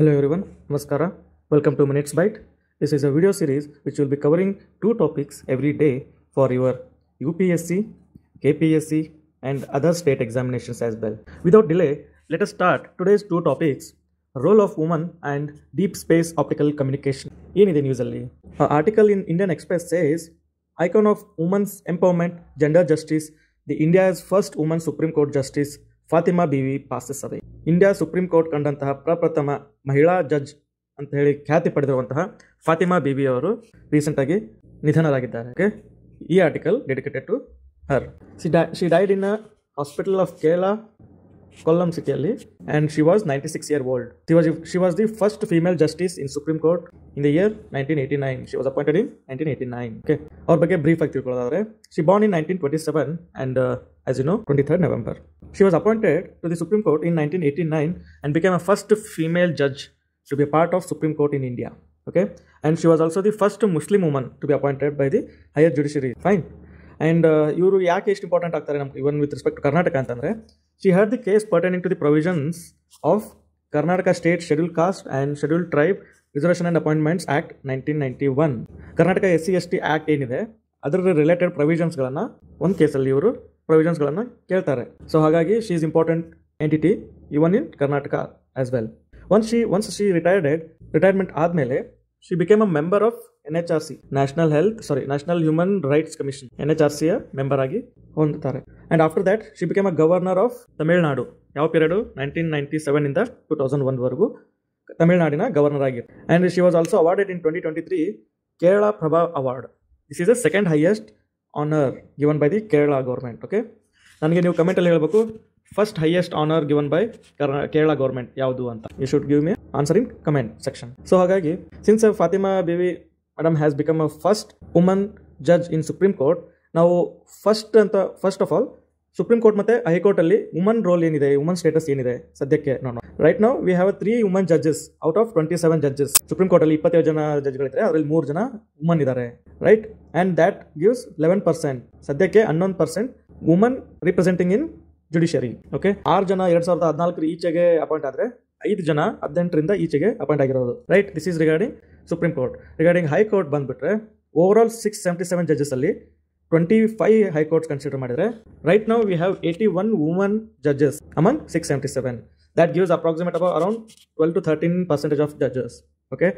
Hello everyone, Namaskara. Welcome to Minutes Bite. This is a video series which will be covering two topics every day for your UPSC, KPSC and other state examinations as well. Without delay, let us start today's two topics, role of woman and deep space optical communication. ಏನಿದೆ ನ್ಯೂಸಲ್ಲಿ? An article in Indian Express says, icon of women's empowerment, gender justice, the India's first woman Supreme Court Justice Fathima Beevi passes away. India Supreme Court ಕಂಡಂತಹ ಪ್ರಪ್ರಥಮ ಮಹಿಳಾ judge ಅಂತ ಹೇಳಿ ಖ್ಯಾತಿ ಪಡೆದಿರುವಂತಹ ಫಾತಿಮಾ ಬಿವಿ ಅವರು recent ಆಗಿ ನಿಧನರಾಗಿದ್ದಾರೆ. ಓಕೆ, ಈ article dedicated to her. She died in a hospital of Kerala, Kollam ಸಿಟಿಯಲ್ಲಿ, and she was 96 years old. She was the first female justice in Supreme Court in the year 1989. She was appointed in 1989. Okay, ಅವ್ರ ಬಗ್ಗೆ brief ಆಗಿ ತಿಳ್ಕೊಳ್ಳೋದಾದ್ರೆ, she born in 1927 and as you know 23rd November. She was appointed to the Supreme Court in 1989 and became a first female judge to be a part of Supreme Court in India. Okay, and she was also the first Muslim woman to be appointed by the higher judiciary. Fine. And ಇವರು ಯಾಕೆ ಎಷ್ಟು important ಆಗ್ತಾರೆ ನಮ್ಗೆ even with respect to Karnataka ಅಂತಂದರೆ, she had the case pertaining to the provisions of Karnataka state schedule caste and schedule tribe reservation and appointments act 1991. Karnataka SC/ST act ಏನಿದೆ ಅದರ related ಪ್ರೊವಿಷನ್ಸ್ಗಳನ್ನು ಒಂದು ಕೇಸಲ್ಲಿ ಇವರು ಪ್ರೊವಿಷನ್ಸ್ಗಳನ್ನು ಕೇಳ್ತಾರೆ. ಸೊ ಹಾಗಾಗಿ she is important entity even in Karnataka as well. Once she retirement ಆದಮೇಲೆ she became a member of NHRC, National Human Rights Commission, NHRCಯ member ಆಗಿ ಹೊಂದುತ್ತಾರೆ. And after that she became a governor of Tamil Nadu. ಯಾವ period? 1997 ಇಂದ 2001 ವರೆಗೂ ತಮಿಳುನಾಡಿನ governor ಆಗಿತ್ತು. And she was also awarded in 2023 Kerala Prabha award. This is the second highest honour given by the Kerala government. Okay, ನನಗೆ ನೀವು ಕಮೆಂಟಲ್ಲಿ ಹೇಳಬೇಕು first highest honour given by Kerala government ಯಾವುದು ಅಂತ. You should give me answer in comment section. So ಹಾಗಾಗಿ since Fathima Beevi madam has become a first woman judge in Supreme Court, ನಾವು first of all Supreme Court ಮತ್ತು ಹೈಕೋರ್ಟಲ್ಲಿ woman role ಏನಿದೆ, woman status ಏನಿದೆ ಸದ್ಯಕ್ಕೆ ನೋಡೋಣ. Right now we have 3 woman judges out of 27 judges. Supreme ಕೋರ್ಟಲ್ಲಿ 27 ಜನ ಜಡ್ಜ್ಗಳಿದ್ದಾರೆ, ಅದರಲ್ಲಿ 3 ಜನ ವುಮನ್ ಇದ್ದಾರೆ. Right, and that gives 11%. ಸದ್ಯಕ್ಕೆ 11% woman representing in judiciary. Okay, 6 ಜನ 2014 ಈಚೆಗೆ ಅಪಾಯಿಂಟ್ ಆದರೆ 5 ಜನ 18ರಿಂದ ಈಚೆಗೆ ಅಪಾಯಿಂಟ್ ಆಗಿರೋದು. Right, this is regarding Supreme Court. Regarding high court ಬಂದ್ಬಿಟ್ರೆ ಓವರ್ ಆಲ್ 677 ಜಡ್ಜಸ್ ಅಲ್ಲಿ 25 ಹೈಕೋರ್ಟ್ಸ್ ಕನ್ಸಿಡರ್ ಮಾಡಿದರೆ right now we have 81 woman judges among 677. That gives approximate around 12 to 13% of judges. Okay,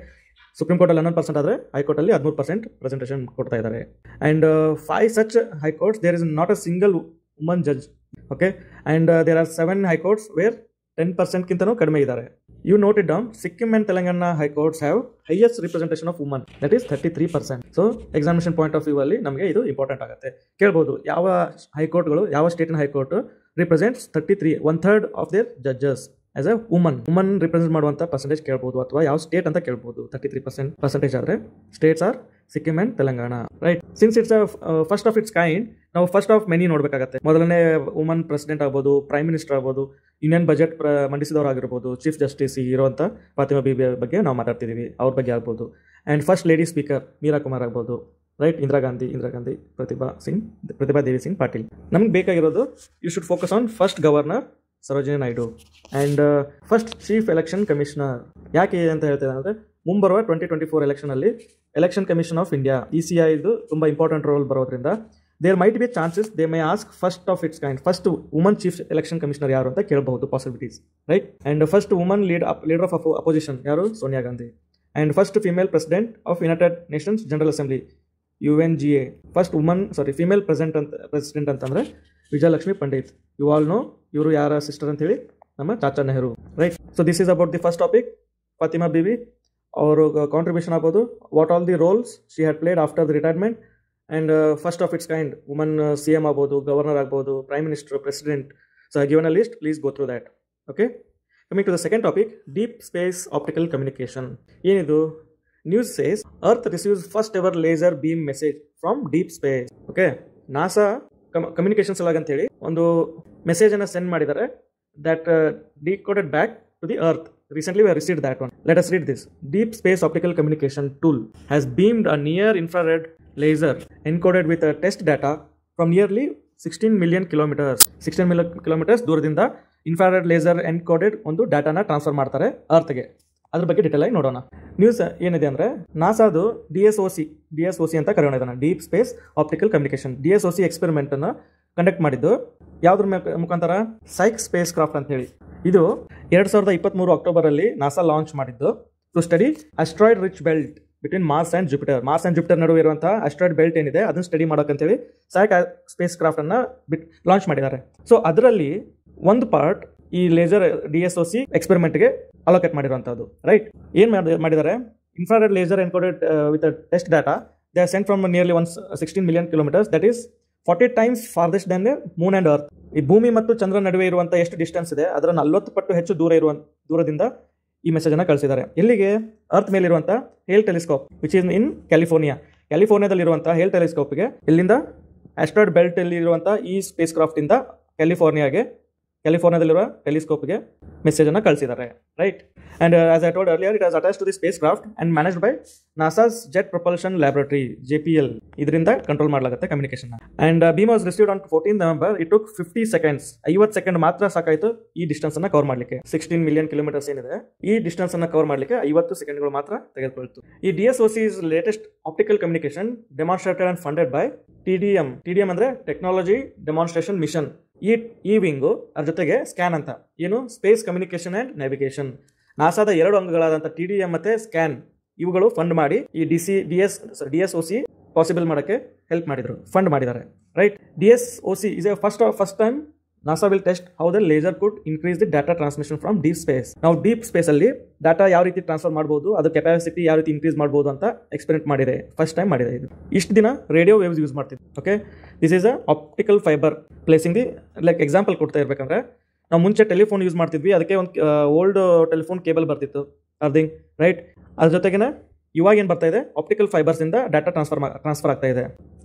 Supreme ಕೋರ್ಟಲ್ಲಿ 11% ಆದರೆ ಹೈಕೋರ್ಟಲ್ಲಿ 13% ಪ್ರೆಸೆಂಟೇಷನ್ ಕೊಡ್ತಾ ಇದ್ದಾರೆ. And 5 such high courts there is not a single woman judge. Okay, and there are 7 high courts where 10%ಗಿಂತನೂ ಕಡಿಮೆ ಇದ್ದಾರೆ. You note it down, Sikkim and Telangana high courts have highest representation of woman, that is 33%. So examination point of view ಅಲ್ಲಿ ನಮಗೆ ಇದು important ಆಗುತ್ತೆ. ಕೇಳ್ಬೋದು ಯಾವ ಹೈಕೋರ್ಟ್ಗಳು, ಯಾವ ಸ್ಟೇಟಿನ high court represents 33, 1/3 of their judges as a woman represent ಮಾಡುವಂಥ ಪರ್ಸೆಂಟೇಜ್ ಕೇಳ್ಬೋದು, ಅಥವಾ ಯಾವ ಸ್ಟೇಟ್ ಅಂತ ಕೇಳ್ಬೋದು. 33% ಪರ್ಸೆಂಟೇಜ್ ಆದರೆ states are Sikkim and Telangana. Right, since it's first of its kind, ನಾವು ಫಸ್ಟ್ ಆಫ್ ಮೆನಿ ನೋಡಬೇಕಾಗತ್ತೆ. ಮೊದಲನೇ ವುಮನ್ ಪ್ರೆಸಿಡೆಂಟ್ ಆಗ್ಬೋದು, ಪ್ರೈಮ್ ಮಿನಿಸ್ಟರ್ ಆಗ್ಬೋದು, ಯೂನಿಯನ್ ಬಜೆಟ್ ಮಂಡಿಸಿದವರು ಆಗಿರ್ಬೋದು, ಚೀಫ್ ಜಸ್ಟಿಸ್ ಇರುವಂಥ ಫಾತಿಮಾ ಬಿಬಿ ಬಗ್ಗೆ ನಾವು ಮಾತಾಡ್ತಿದ್ದೀವಿ, ಅವ್ರ ಬಗ್ಗೆ ಆಗ್ಬೋದು. And first lady speaker Meera Kumar ಆಗ್ಬೋದು. ರೈಟ್, ಇಂದಿರಾ ಗಾಂಧಿ, ಪ್ರತಿಭಾ ದೇವಿ ಸಿಂಗ್ ಪಾಟೀಲ್. ನಮ್ಗೆ ಬೇಕಾಗಿರೋದು you should focus on first governor Sarojini Naidu and first chief election commissioner. ಯಾಕೆ ಅಂತ ಹೇಳ್ತೇವೆ ಅಂದರೆ, ಮುಂಬರುವ 2024 ಎಲೆಕ್ಷನಲ್ಲಿ election commission of India ECI ಇದು ತುಂಬ ಇಂಪಾರ್ಟೆಂಟ್ ರೋಲ್ ಬರೋದ್ರಿಂದ there might be chances they may ask first of its kind, first woman chief election commissioner ಯಾರು ಅಂತ ಕೇಳಬಹುದು, possibilities. Right, and first woman leader of opposition ಯಾರು? Sonia Gandhi. And first female president of United Nations General Assembly UNGA. First female president ಅಂತಂದರೆ Vijayalakshmi Pandit. You all know ಇವರು ಯಾರ sister ಅಂತ ಹೇಳಿ, ನಮ್ಮ Chacha Nehru. Right, so this is about the first topic, Fatima Bibi. ಅವರು contribution ಆಗ್ಬೋದು, what all the roles she had played after the retirement, and first of its kind woman CM ಆಗ್ಬೋದು, governor ಆಗ್ಬೋದು, prime minister, president. So given a list, please go through that. Okay, coming to the second topic, deep space optical communication. ಏನಿದು? News says earth receives first ever laser beam message from deep space. Okay, NASA communication ಸಲಾಗ್ ಅಂತೇಳಿ ಒಂದು ಮೆಸೇಜನ್ನು send ಮಾಡಿದ್ದಾರೆ, that decoded back to the earth. Recently we have received that one. Let us read this. Deep Space Optical Communication Tool has beamed a near infrared laser encoded with test data from nearly 16 million kilometers. 16 million kilometers ದೂರದಿಂದ infrared laser encoded ಒಂದು ಡಾಟಾನ transfer ಮಾಡ್ತಾರೆ ಅರ್ತ್ಗೆ. ಅದ್ರ ಬಗ್ಗೆ detail ಆಗಿ ನೋಡೋಣ. News ಏನಿದೆ ಅಂದರೆ ನಾಸಾದು DSOC ಅಂತ ಕರೆಯೋಣ ಇದನ್ನು, deep space optical communication. DSOC ಎಕ್ಸ್ಪೆರಿಮೆಂಟನ್ನು ಕಂಡಕ್ಟ್ ಮಾಡಿದ್ದು ಯಾವುದ್ರ ಮುಖಾಂತರ? ಸೈಕ್ ಸ್ಪೇಸ್ ಕ್ರಾಫ್ಟ್ ಅಂತ ಹೇಳಿ. ಇದು 2023 ಅಕ್ಟೋಬರಲ್ಲಿ ನಾಸಾ ಲಾಂಚ್ ಮಾಡಿದ್ದು to study asteroid rich belt between Mars and Jupiter ನಡುವೆ ಇರುವಂತಹ ಅಸ್ಟ್ರಾಯ್ಡ್ ಬೆಲ್ಟ್ ಏನಿದೆ ಅದನ್ನು ಸ್ಟಡಿ ಮಾಡೋಕ್ಕಂತೇಳಿ ಸೈಕ್ ಸ್ಪೇಸ್ ಕ್ರಾಫ್ಟನ್ನು ಲಾಂಚ್ ಮಾಡಿದ್ದಾರೆ. ಸೊ ಅದರಲ್ಲಿ ಒಂದು ಪಾರ್ಟ್ ಈ ಲೇಸರ್ DSOC ಎಕ್ಸ್ಪೆರಿಮೆಂಟ್ಗೆ ಅಲೋಕೇಟ್ ಮಾಡಿರುವಂಥದ್ದು. ರೈಟ್, ಏನು ಮಾಡಿದ್ದಾರೆ? Infrared laser encoded with test data they are sent from nearly 16 million kilometers, that is 40 times farthest than the moon and earth. ಈ ಭೂಮಿ ಮತ್ತು ಚಂದ್ರ ನಡುವೆ ಇರುವಂಥ ಎಷ್ಟು ಡಿಸ್ಟೆನ್ಸ್ ಇದೆ ಅದರ 40 ಪಟ್ಟು ಹೆಚ್ಚು ದೂರದಿಂದ ಈ ಮೆಸೇಜನ್ನು ಕಳಿಸಿದ್ದಾರೆ. ಎಲ್ಲಿಗೆ? ಅರ್ತ್ ಮೇಲಿರುವಂಥ Hale telescope which is in ಕ್ಯಾಲಿಫೋರ್ನಿಯಾದಲ್ಲಿರುವಂಥ ಹೇಲ್ ಟೆಲಿಸ್ಕೋಪ್ಗೆ, ಇಲ್ಲಿಂದ ಆಸ್ಟ್ರಾಯ್ಡ್ ಬೆಲ್ಟ್ ಅಲ್ಲಿ ಇರುವಂಥ ಈ ಸ್ಪೇಸ್ ಕ್ರಾಫ್ಟಿಂದ ಕ್ಯಾಲಿಫೋರ್ನಿಯಾದಲ್ಲಿರುವ ಟೆಲಿಸ್ಕೋಪ್ಗೆ ಮೆಸೇಜನ್ನು ಕಳಿಸಿದ್ದಾರೆ. Right, and as I told earlier, it was attached to the space craft and managed by NASA's jet propulsion laboratory JPL. ಇದರಿಂದ ಕಂಟ್ರೋಲ್ ಮಾಡಲಾಗುತ್ತೆ communication. And beam was received on 14 November. It took 50 seconds, 50 second ಮಾತ್ರ ಸಾಕಾಯಿತು ಈ distance ಅನ್ನು cover ಮಾಡಲಿಕ್ಕೆ. 16 million kilometers ಏನಿದೆ ಈ distance ಅನ್ನು ಕವರ್ ಮಾಡಲಿಕ್ಕೆ 50 ಸೆಕೆಂಡ್ಗಳು ಮಾತ್ರ ತೆಗೆದುಕೊಳ್ತು. ಈ DSOC is latest optical communication demonstrated and funded by TDM ಅಂದರೆ ಟೆಕ್ನಾಲಜಿ ಡೆಮಾನ್ಸ್ಟ್ರೇಷನ್ ಮಿಷನ್. ಈ ವಿಂಗು ಅದ್ರ ಜೊತೆಗೆ ಸ್ಕ್ಯಾನ್ ಅಂತ, ಏನು ಸ್ಪೇಸ್ ಕಮ್ಯುನಿಕೇಶನ್ ಆ್ಯಂಡ್ ನ್ಯಾವಿಗೇಷನ್. ನಾಸಾದ 2 ಅಂಗಗಳಾದಂಥ TDM ಮತ್ತು ಸ್ಕ್ಯಾನ್ ಇವುಗಳು ಫಂಡ್ ಮಾಡಿ ಈ DSOC ಪಾಸಿಬಲ್ ಮಾಡೋಕ್ಕೆ ಹೆಲ್ಪ್ ಮಾಡಿದರು, ಫಂಡ್ ಮಾಡಿದ್ದಾರೆ. Right, DSOC is a first time NASA will test how the laser could increase the data transmission from deep space. ನಾವು ಡೀಪ್ ಸ್ಪೇಸಲ್ಲಿ ಡಾಟಾ ಯಾವ ರೀತಿ ಟ್ರಾನ್ಸ್ಫರ್ ಮಾಡ್ಬೋದು, ಅದು ಕೆಪಾಸಿಟಿ ಯಾವ ರೀತಿ ಇನ್ಕ್ರೀಸ್ ಮಾಡ್ಬೋದು ಅಂತ ಎಕ್ಸ್ಪೆರಿಮೆಂಟ್ ಮಾಡಿದೆ, ಫಸ್ಟ್ ಟೈಮ್ ಮಾಡಿದೆ ಇದು. ಇಷ್ಟು ದಿನ ರೇಡಿಯೋ ವೇವ್ಸ್ ಯೂಸ್ ಮಾಡ್ತಿದ್ವಿ. Okay, this is a optical fibre placing the, like example ಕೊಡ್ತಾ ಇರ್ಬೇಕಂದ್ರೆ, ನಾವು ಮುಂಚೆ ಟೆಲಿಫೋನ್ ಯೂಸ್ ಮಾಡ್ತಿದ್ವಿ, ಅದಕ್ಕೆ ಒಂದು ಓಲ್ಡ್ ಟೆಲಿಫೋನ್ ಕೇಬಲ್ ಬರ್ತಿತ್ತು ಅರ್ಧಿಂಗ್. ರೈಟ್, ಅದ್ರ ಜೊತೆಗೇನೆ ಇವಾಗ ಏನು ಬರ್ತಾ ಇದೆ, ಆಪ್ಟಿಕಲ್ ಫೈಬರ್ಸಿಂದ ಡಾಟಾ ಟ್ರಾನ್ಸ್ಫರ್ ಆಗ್ತಾ ಇದೆ.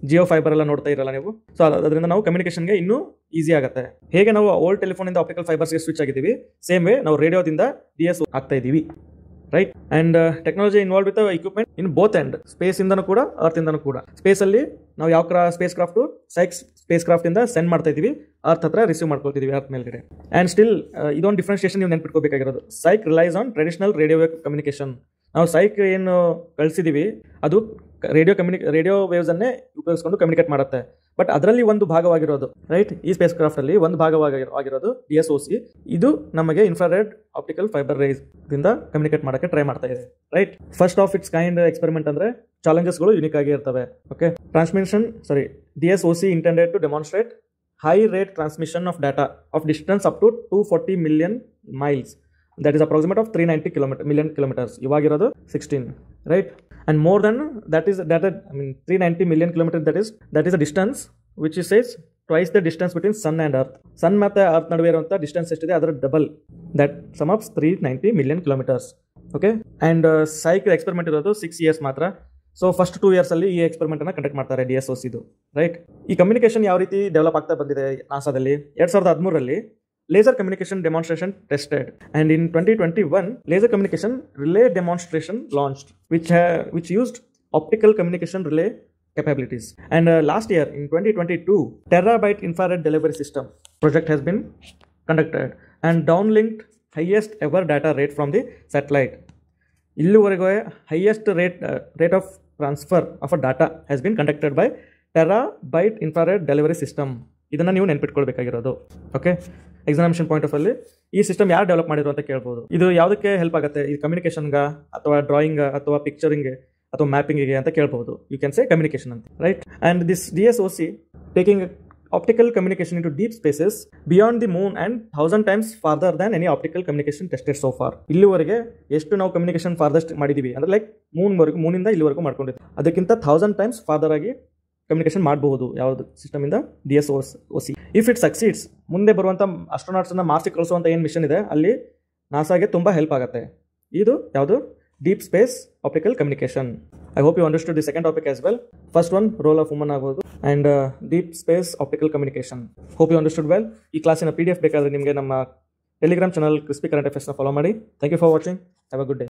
ಜಿಯೋ ಫೈಬರ್ ಎಲ್ಲ ನೋಡ್ತಾ ಇರಲ್ಲ ನೀವು. ಸೊ ಅದರಿಂದ ನಾವು ಕಮ್ಯುನಿಕೇಷನ್ಗೆ ಇನ್ನೂ ಈಸಿ ಆಗುತ್ತೆ. ಹೇಗೆ ನಾವು ಓಲ್ಡ್ ಟೆಲಿಫೋನಿಂದ ಆಪ್ಟಿಕಲ್ ಫೈಬರ್ಸ್ಗೆ ಸ್ವಿಚ್ ಆಗಿದ್ದೀವಿ, ಸೇಮ್ ವೇ ನಾವು ರೇಡಿಯೋದಿಂದ DS ಆಗ್ತಾ ಇದ್ದೀವಿ. Right, and technology involve with equipment in both end, ಸ್ಪೇಸಿಂದನೂ ಕೂಡ ಅರ್ಥಿಂದನೂ ಕೂಡ. ಸ್ಪೇಸಲ್ಲಿ ನಾವು ಯಾವ ಸ್ಪೇಸ್ ಕ್ರಾಫ್ಟು ಸೈಕ್ ಸ್ಪೇಸ್ ಕ್ರಾಫ್ಟಿಂದ ಸೆಂಡ್ ಮಾಡ್ತಾ ಇದ್ದೀವಿ, ಅರ್ತ್ ಹತ್ರ ರಿಸೀವ್ ಮಾಡ್ಕೊಳ್ತಿದ್ದೀವಿ ಅರ್ತ್ ಮೇಲ್ಗಡೆ. ಆ್ಯಂಡ್ ಸ್ಟಿಲ್ ಇದೊಂದು ಡಿಫ್ರೆನ್ಸಿಯೇಷನ್ ನೀವು ನೆನ್ಪಿಟ್ಕೋಬೇಕಾಗಿರೋದು. Psyche relies on traditional radio wave communication. ನಾವು ಸೈಕ್ ಏನು ಕಳಿಸಿದ್ದೀವಿ ಅದು ರೇಡಿಯೋ ವೇವ್ಸನ್ನೇ ಉಪಯೋಗಿಸ್ಕೊಂಡು ಕಮ್ಯುನಿಕೇಟ್ ಮಾಡುತ್ತೆ. ಬಟ್ ಅದರಲ್ಲಿ ಒಂದು ಭಾಗವಾಗಿರೋದು, ರೈಟ್, ಈ ಸ್ಪೇಸ್ ಕ್ರಾಫ್ಟಲ್ಲಿ ಒಂದು ಭಾಗವಾಗಿರೋದು DSOC. ಇದು ನಮಗೆ ಇನ್ಫ್ರಾರೆಡ್ ಆಪ್ಟಿಕಲ್ ಫೈಬರ್ ರೇಸ್ ದಿಂದ ಕಮ್ಯುನಿಕೇಟ್ ಮಾಡೋಕ್ಕೆ ಟ್ರೈ ಮಾಡ್ತಾ ಇದೆ. Right, first of its kind experiment ಅಂದರೆ ಚಾಲೆಂಜಸ್ಗಳು ಯುನಿಕ್ ಆಗಿ ಇರ್ತವೆ. Okay, DSOC intended to demonstrate high rate transmission of data of distance up to 240 million miles. That is approximate of 390 million kilometers. ಇವಾಗಿರೋದು 16, right? And more than that is 390 million kilometers. That is a distance which says twice the distance between sun and earth. Sun ಮತ್ತು earth ನಡುವೆ ಇರುವಂಥ distance ಎಷ್ಟಿದೆ ಅದರ double, that some of 390 million kilometers. Okay, and Psyche experiment ಇರೋದು 6 years ಮಾತ್ರ. So first 2 years ಅಲ್ಲಿ ಈ ಎಕ್ಸ್ಪೆರಿಮೆಂಟನ್ನು conduct ಮಾಡ್ತಾರೆ DSOC ಇದು. ರೈಟ್, ಈ ಕಮ್ಯುನಿಕೇಷನ್ ಯಾವ ರೀತಿ ಡೆವಲಪ್ ಆಗ್ತಾ ಬಂದಿದೆ ನಾಸಾದಲ್ಲಿ, 2013ರಲ್ಲಿ laser communication demonstration tested, and in 2021 laser communication relay demonstration launched which used optical communication relay capabilities. And last year in 2022 terabyte infrared delivery system project has been conducted and downlinked highest ever data rate from the satellite. Illuvaregue highest rate of transfer of a data has been conducted by terabyte infrared delivery system. ಇದನ್ನು ನೀವು ನೆನ್ಪಿಟ್ಕೊಳ್ಬೇಕಾಗಿರೋದು. Okay, examination point of ಅಲ್ಲಿ ಈ system ಯಾರು develop ಮಾಡಿದ್ರು ಅಂತ ಕೇಳ್ಬೋದು. ಇದು ಯಾವುದಕ್ಕೆ ಹೆಲ್ಪ್ ಆಗುತ್ತೆ, ಈ ಕಮ್ಯುನಿಕೇಷನ್ಗೆ ಅಥವಾ ಡ್ರಾಯಿಂಗ್ ಅಥವಾ ಪಿಕ್ಚರಿಂಗ್ಗೆ ಅಥವಾ ಮ್ಯಾಪಿಂಗಿಗೆ ಅಂತ ಕೇಳ್ಬೋದು. ಯು ಕ್ಯಾನ್ ಸೇ ಕಮ್ಯುನಿಕೇಷನ್ ಅಂತ. Right, and this DSOC taking optical communication in to deep spaces beyond the moon and 1000 times farther than any optical communication tested so far. ಇಲ್ಲಿವರೆಗೆ ಎಷ್ಟು ನಾವು ಕಮ್ಯುನಿಕೇಷನ್ ಫಾರ್ದೆಸ್ಟ್ ಮಾಡಿದ್ದೀವಿ ಅಂದರೆ ಲೈಕ್ ಮೂನಿಂದ ಇಲ್ಲಿವರೆಗೂ ಮಾಡ್ಕೊಂಡಿದ್ದೀವಿ, ಅದಕ್ಕಿಂತ 1000 times further ಆಗಿ ಕಮ್ಯುನಿಕೇಷನ್ ಮಾಡಬಹುದು ಯಾವುದು ಸಿಸ್ಟಮಿಂದ DSOC. ಇಫ್ ಇಟ್ ಸಕ್ಸೀಡ್ಸ್, ಮುಂದೆ ಬರುವಂಥ ಅಸ್ಟ್ರೋನಾಟ್ಸನ್ನು ಮಾರ್ಸಿಗೆ ಕಳಿಸುವಂಥ ಏನು ಮಿಷನ್ ಇದೆ ಅಲ್ಲಿ ನಾಸಾಗೆ ತುಂಬ ಹೆಲ್ಪ್ ಆಗುತ್ತೆ. ಇದು ಯಾವುದು, deep space optical communication. I hope you understood the second topic as well. First one role of woman ಆಗ್ಬೋದು and deep space optical communication. Hope you understood well. ಈ ಕ್ಲಾಸಿನ PDF ಬೇಕಾದರೆ ನಿಮಗೆ ನಮ್ಮ ಟೆಲಿಗ್ರಾಮ್ ಚಾನಲ್ ಕ್ರಿಸ್ಪಿ ಕರೆಂಟ್ ಅಫೇರ್ಸ್ನ follow ಮಾಡಿ. Thank you for watching. Have a good day.